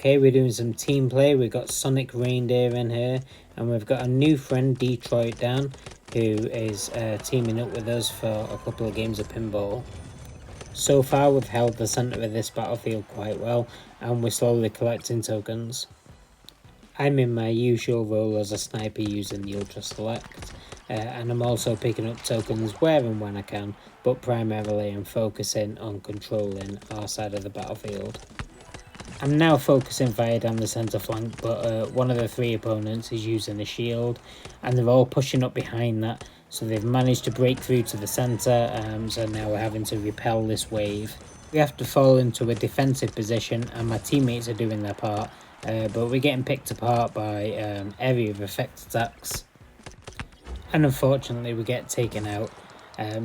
Okay, we're doing some team play. We've got Sonic Reindeer in here, and we've got a new friend, Detroit Dan, who is teaming up with us for a couple of games of pinball. So far, we've held the centre of this battlefield quite well, and we're slowly collecting tokens. I'm in my usual role as a sniper using the Ultra Select, and I'm also picking up tokens where and when I can, but primarily I'm focusing on controlling our side of the battlefield. I'm now focusing fire down the centre flank, but one of the three opponents is using a shield, and they're all pushing up behind that, so they've managed to break through to the centre, so now we're having to repel this wave. We have to fall into a defensive position, and my teammates are doing their part, but we're getting picked apart by area of effect attacks, and unfortunately we get taken out,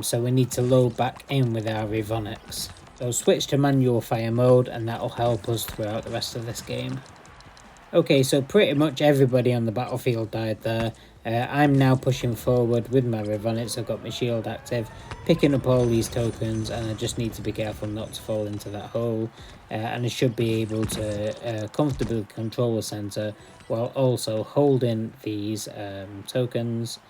so we need to load back in with our Revonics. So switch to manual fire mode, and that'll help us throughout the rest of this game. Okay, so pretty much everybody on the battlefield died there. I'm now pushing forward with my Revonics. I've got my shield active, picking up all these tokens, and I just need to be careful not to fall into that hole. And I should be able to comfortably control the centre while also holding these tokens.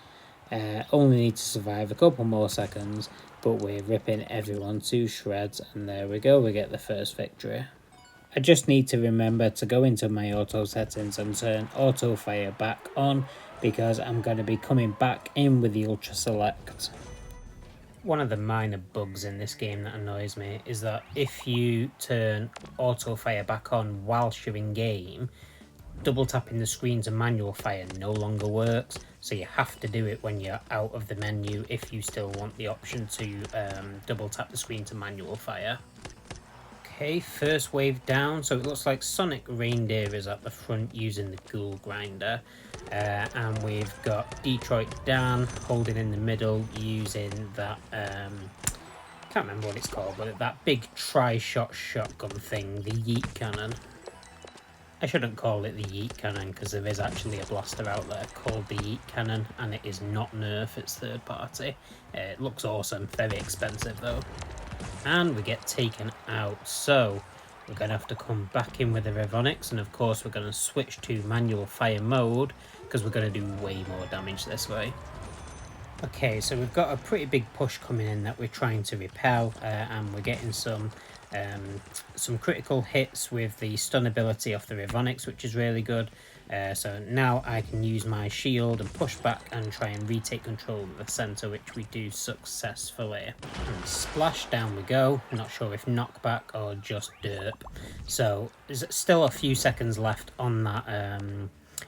Only need to survive a couple more seconds, but we're ripping everyone to shreds, and there we go, we get the first victory. I just need to remember to go into my auto settings and turn auto fire back on, because I'm going to be coming back in with the Ultra Select. One of the minor bugs in this game that annoys me is that if you turn auto fire back on whilst you're in game, double tapping the screen to manual fire no longer works, so you have to do it when you're out of the menu if you still want the option to double tap the screen to manual fire. Okay, first wave down, so it looks like Sonic Reindeer is at the front using the Ghoul Grinder, and we've got Detroit Dan holding in the middle using that, can't remember what it's called, but that big tri-shot shotgun thing, the Yeet Cannon. I shouldn't call it the Yeet Cannon because there is actually a blaster out there called the Yeet Cannon, and it is not Nerf, it's third party. It looks awesome, very expensive though. And we get taken out, so we're going to have to come back in with the Revonics, and of course we're going to switch to manual fire mode because we're going to do way more damage this way. Okay, so we've got a pretty big push coming in that we're trying to repel, and we're getting some critical hits with the stun ability off the Revonics, which is really good. So now I can use my shield and push back and try and retake control of the centre, which we do successfully. And splash, down we go. Not sure if knockback or just derp. So there's still a few seconds left on that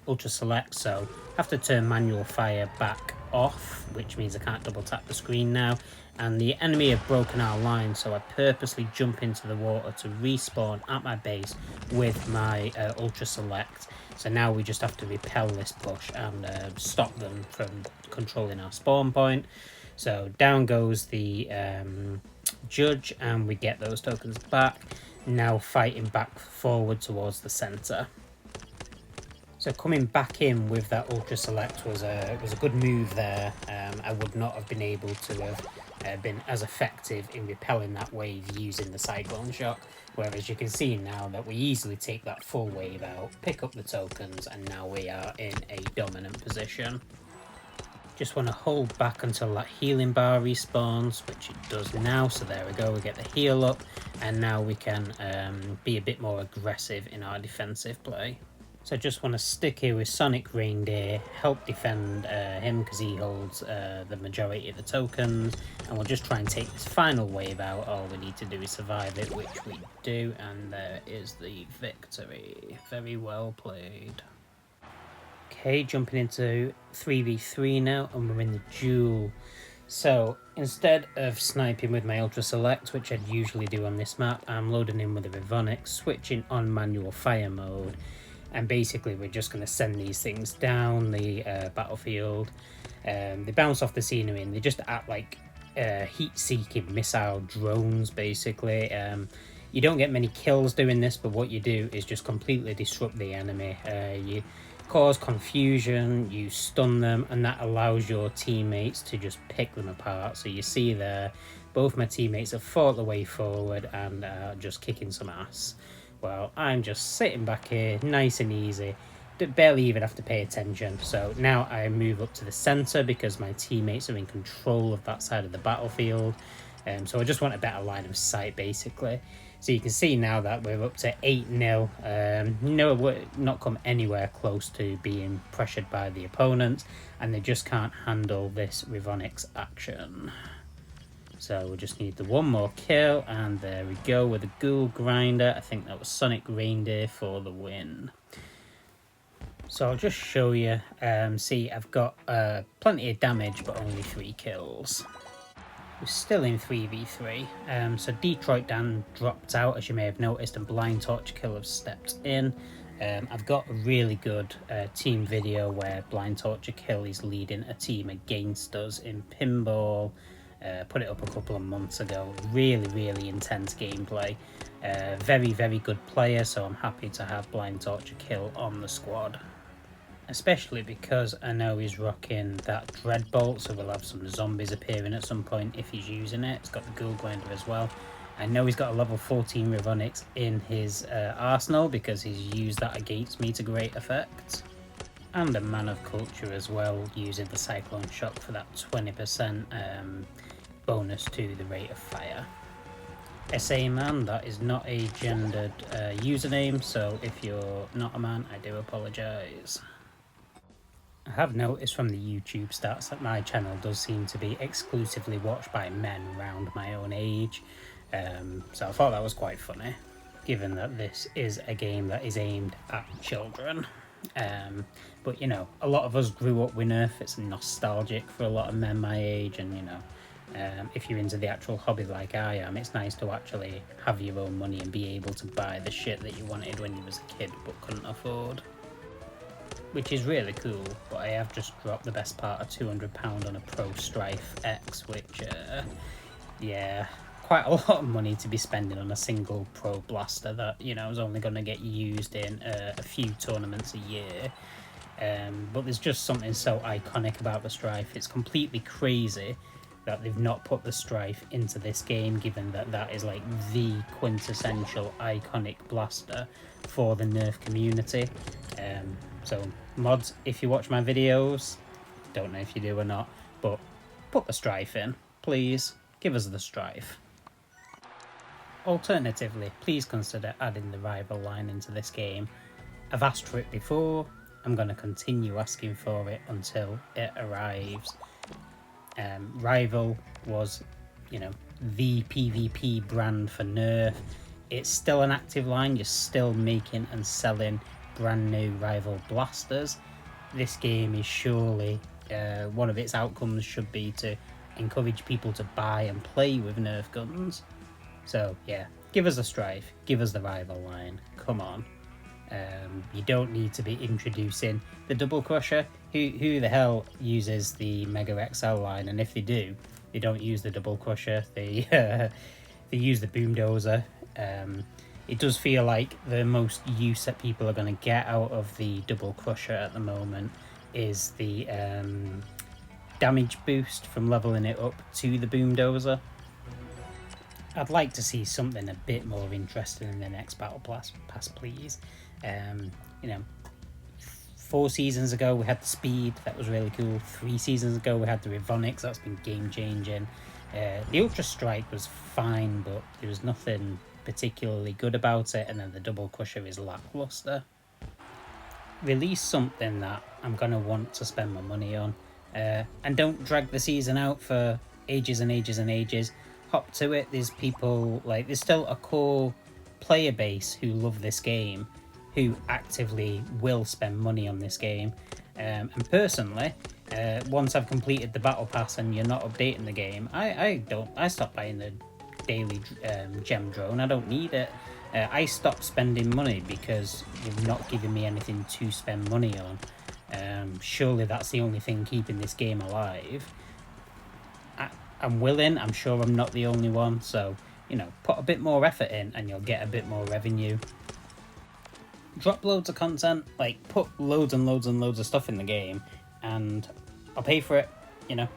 Ultra Select, so I have to turn manual fire back off, which means I can't double tap the screen now. And the enemy have broken our line, so I purposely jump into the water to respawn at my base with my Ultra Select. So now we just have to repel this push and stop them from controlling our spawn point. So down goes the judge, and we get those tokens back. Now fighting back forward towards the centre. So coming back in with that Ultra Select was a good move there. I would not have been able to have been as effective in repelling that wave using the cyclone shot, whereas you can see now that we easily take that full wave out, pick up the tokens, and now we are in a dominant position. Just want to hold back until that healing bar respawns, which it does now, so there we go, we get the heal up, and now we can be a bit more aggressive in our defensive play. So I just want to stick here with Sonic Reindeer, help defend him because he holds the majority of the tokens, and we'll just try and take this final wave out. All we need to do is survive it, which we do, and there is the victory. Very well played. Okay, jumping into 3v3 now, and we're in the duel. So instead of sniping with my Ultra Select, which I'd usually do on this map, I'm loading in with the Revonics, switching on manual fire mode. And basically we're just going to send these things down the battlefield. They bounce off the scenery and they just act like heat-seeking missile drones, basically. You don't get many kills doing this, but what you do is just completely disrupt the enemy. You cause confusion, you stun them, and that allows your teammates to just pick them apart. So you see there, both my teammates have fought the way forward and just kicking some ass. well, I'm just sitting back here, nice and easy. Barely even have to pay attention. So now I move up to the centre because my teammates are in control of that side of the battlefield. So I just want a better line of sight, basically. So you can see now that we're up to 8-0. No, we're not come anywhere close to being pressured by the opponents, and they just can't handle this Rivonix action. So we just need the one more kill, and there we go with a ghoul grinder. I think that was Sonic Reindeer for the win. So I'll just show you. See, I've got plenty of damage, but only 3 kills. We're still in 3v3. So Detroit Dan dropped out, as you may have noticed, and Blind Torch Kill have stepped in. I've got a really good team video where Blind Torch Kill is leading a team against us in pinball. Put it up a couple of months ago. Really intense gameplay. Very good player, so I'm happy to have Blind Torch Kill on the squad. Especially because I know he's rocking that Dreadbolt, so we'll have some zombies appearing at some point if he's using it. It's got the Ghoul Grinder as well. I know he's got a level 14 Rivonix in his arsenal because he's used that against me to great effect. And a Man of Culture as well, using the Cyclone Shock for that 20% bonus to the rate of fire. SA Man, that is not a gendered username, so if you're not a man, I do apologise. I have noticed from the YouTube stats that my channel does seem to be exclusively watched by men around my own age, so I thought that was quite funny, given that this is a game that is aimed at children. But you know, a lot of us grew up with Nerf. It's nostalgic for a lot of men my age, and you know, if you're into the actual hobby like I am, it's nice to actually have your own money and be able to buy the shit that you wanted when you was a kid but couldn't afford. Which is really cool, but I have just dropped the best part of £200 on a Pro Strife X, which, yeah, quite a lot of money to be spending on a single Pro Blaster that, you know, is only going to get used in a few tournaments a year. But there's just something so iconic about the Strife. It's completely crazy that they've not put the Strife into this game, given that that is like the quintessential iconic blaster for the Nerf community. So mods, if you watch my videos, don't know if you do or not, but put the Strife in, please. Give us the Strife. Alternatively, please consider adding the rival line into this game. I've asked for it before. I'm going to continue asking for it until it arrives. Rival was, you know, the PvP brand for Nerf. It's still an active line. You're still making and selling brand new rival blasters. This game is surely one of its outcomes should be to encourage people to buy and play with Nerf guns. So yeah, give us a Strife, give us the rival line, come on. You don't need to be introducing the Double Crusher. Who the hell uses the Mega XL line? And if they do, they don't use the Double Crusher, they use the Boom Dozer. It does feel like the most use that people are going to get out of the Double Crusher at the moment is the damage boost from leveling it up to the Boom Dozer. I'd like to see something a bit more interesting in the next Battle Pass, please. You know, 4 seasons ago we had the Speed, that was really cool. 3 seasons ago we had the Rivonix, that's been game changing. The Ultra Strike was fine, but there was nothing particularly good about it, and then the Double Crusher is lackluster. Release something that I'm going to want to spend my money on, and don't drag the season out for ages and ages and ages. Hop to it. There's people, like, there's still a core player base who love this game, who actively will spend money on this game, and personally, once I've completed the Battle Pass and you're not updating the game, I stop buying the daily gem drone. I don't need it. I stopped spending money because you're not giving me anything to spend money on. Surely that's the only thing keeping this game alive. I'm willing, I'm sure I'm not the only one, so, you know, put a bit more effort in and you'll get a bit more revenue. Drop loads of content, like, put loads and loads and loads of stuff in the game, and I'll pay for it, you know.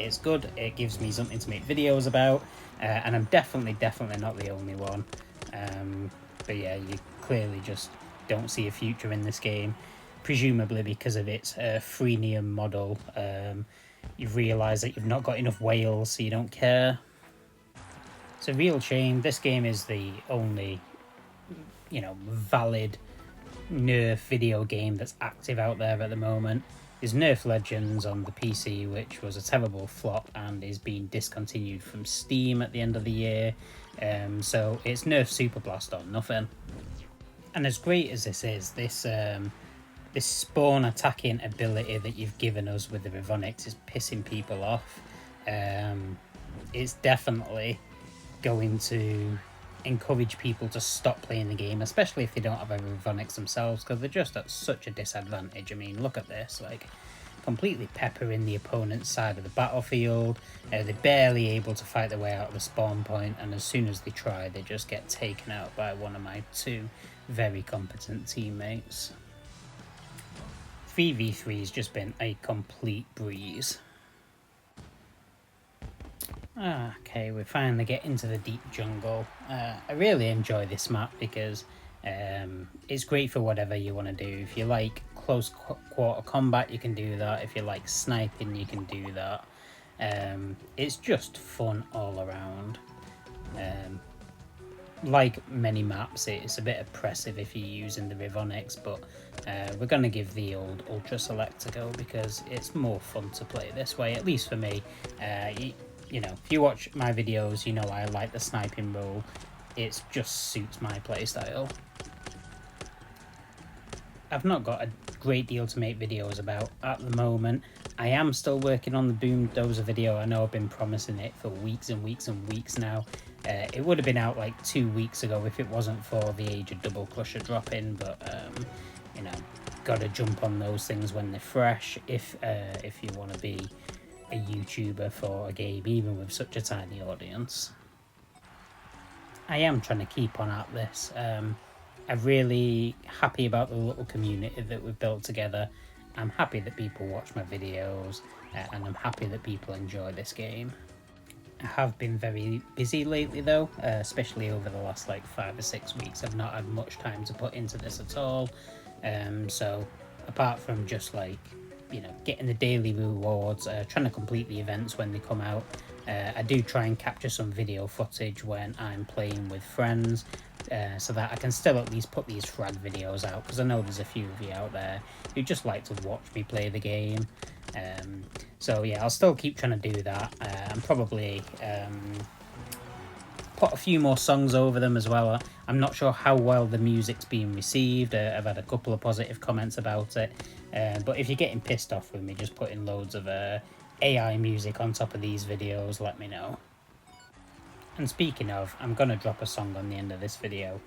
It's good, it gives me something to make videos about, and I'm definitely not the only one. But yeah, you clearly just don't see a future in this game, presumably because of its freemium model. You've realised that you've not got enough whales, so you don't care. It's a real shame. This game is the only, valid Nerf video game that's active out there at the moment. There's Nerf Legends on the PC, which was a terrible flop and is being discontinued from Steam at the end of the year. So it's Nerf Super Blast or nothing. And as great as this is, this spawn attacking ability that you've given us with the Rivonics is pissing people off. It's definitely going to encourage people to stop playing the game, especially if they don't have a Rivonics themselves, because they're just at such a disadvantage. I mean, look at this, like, completely peppering the opponent's side of the battlefield. They're barely able to fight their way out of the spawn point, and as soon as they try, they just get taken out by one of my two very competent teammates. 3v3 has just been a complete breeze. Okay, we finally get into the deep jungle. I really enjoy this map because it's great for whatever you want to do. If you like close quarter combat, you can do that. If you like sniping, you can do that. It's just fun all around. Like many maps, it's a bit oppressive if you're using the Rivonics, but we're going to give the old Ultra Select a go because it's more fun to play this way, at least for me. If you watch my videos, you know I like the sniping role. It just suits my playstyle. I've not got a great deal to make videos about at the moment. I am still working on the Boom Dozer video. I know I've been promising it for weeks and weeks and weeks now. It would have been out like 2 weeks ago if it wasn't for the Age of Double Crusher drop-in, but gotta jump on those things when they're fresh if you want to be a YouTuber for a game, even with such a tiny audience. I am trying to keep on at this. I'm really happy about the little community that we've built together. I'm happy that people watch my videos, and I'm happy that people enjoy this game. I have been very busy lately though, especially over the last 5 or 6 weeks. I've not had much time to put into this at all. So apart from just getting the daily rewards, trying to complete the events when they come out, I do try and capture some video footage when I'm playing with friends, so that I can still at least put these frag videos out, because I know there's a few of you out there who just like to watch me play the game. So yeah, I'll still keep trying to do that, and probably put a few more songs over them as well. I'm not sure how well the music's being received. I've had a couple of positive comments about it, but if you're getting pissed off with me just putting loads of AI music on top of these videos, let me know. And speaking of, I'm going to drop a song on the end of this video.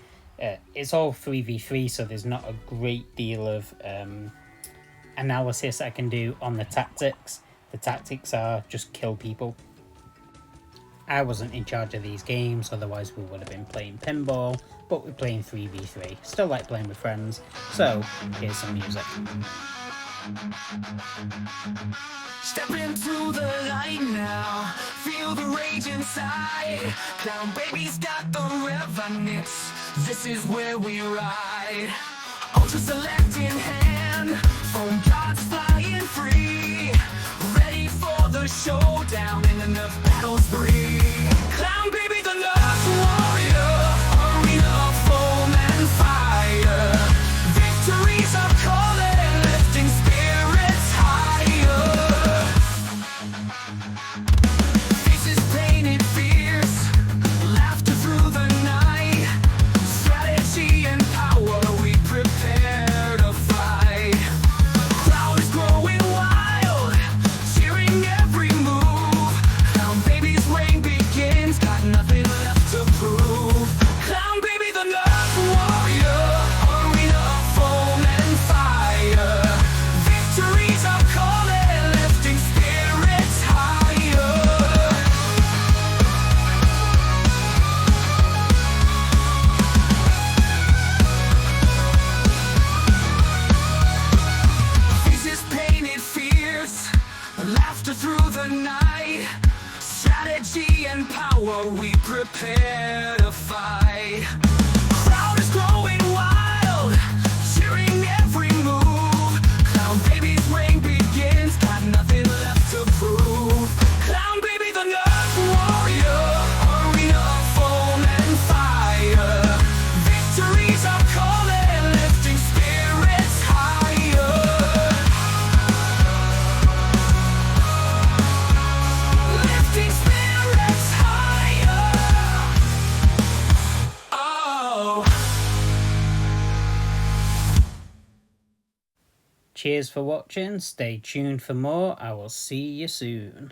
It's all 3v3, so there's not a great deal of analysis I can do on the tactics. The tactics are just kill people. I wasn't in charge of these games, otherwise we would have been playing pinball, but we're playing 3v3. Still like playing with friends, so here's some music. Step into the light now, feel the rage inside. Clown baby's got the Rivonics, this is where we ride. Ultra Select in hand, foam gods flying free. Ready for the showdown in enough battles three. Clown baby the last warrior, arena of foam and fire. Victories are calling, lifting spirits higher. Faces painted fierce, laughter through the night. Strategy and power, we prepare to fight. Crowd is growing wild, cheering every move. Clown baby's reign begins, got nothing left to prove. Clown baby the last warrior, arena of foam and fire. Victories are calling, lifting spirits higher. Faces painted fierce, laughter through the night. Strategy and power, we prepare to fight. Crowd is Cheers for watching. Stay tuned for more. I will see you soon.